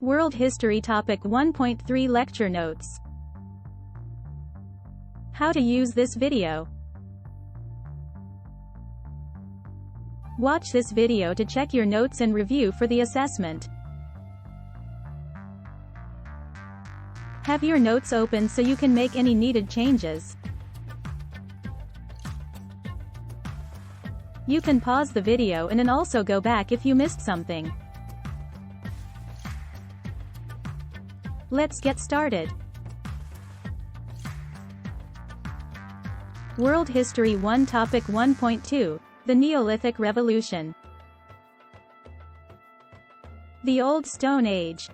World History Topic 1.3 Lecture Notes. How to use this video. Watch this video to check your notes and review for the assessment. Have your notes open so you can make any needed changes. You can pause the video and then also go back if you missed something. Let's get started. World History 1 Topic 1.2 The Neolithic Revolution. The Old Stone Age.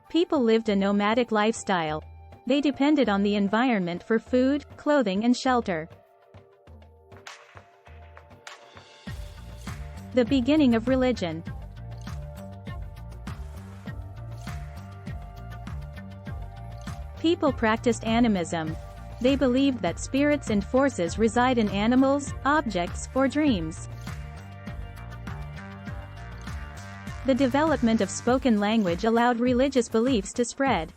People lived a nomadic lifestyle. They depended on the environment for food, clothing and shelter. The beginning of religion. People practiced animism. They believed that spirits and forces reside in animals, objects, or dreams. The development of spoken language allowed religious beliefs to spread.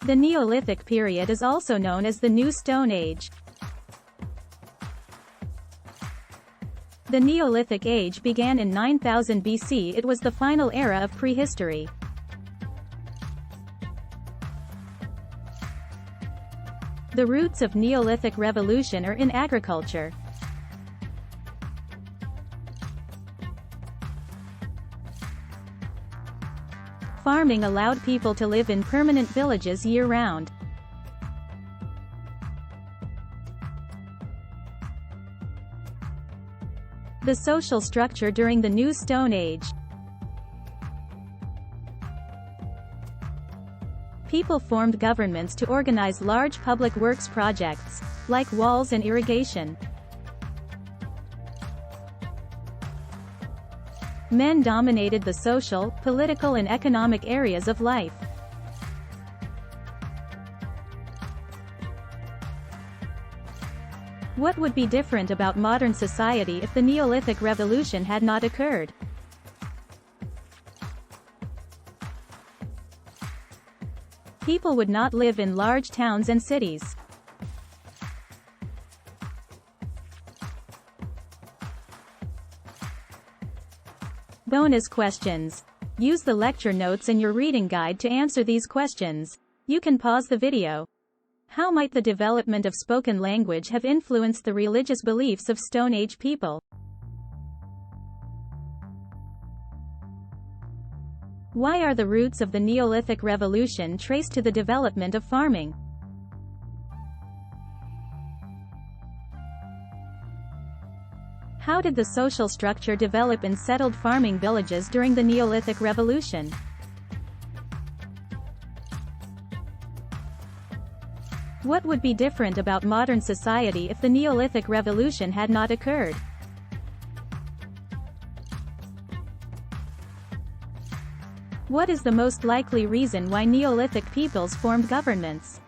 The Neolithic period is also known as the New Stone Age. The Neolithic Age began in 9000 BC. It was the final era of prehistory. The roots of Neolithic Revolution are in agriculture. Farming allowed people to live in permanent villages year-round. The social structure during the New Stone Age. People formed governments to organize large public works projects, like walls and irrigation. Men dominated the social, political and economic areas of life. What would be different about modern society if the Neolithic Revolution had not occurred? People would not live in large towns and cities. Bonus questions. Use the lecture notes and your reading guide to answer these questions. You can pause the video. How might the development of spoken language have influenced the religious beliefs of Stone Age people? Why are the roots of the Neolithic Revolution traced to the development of farming? How did the social structure develop in settled farming villages during the Neolithic Revolution? What would be different about modern society if the Neolithic Revolution had not occurred? What is the most likely reason why Neolithic peoples formed governments?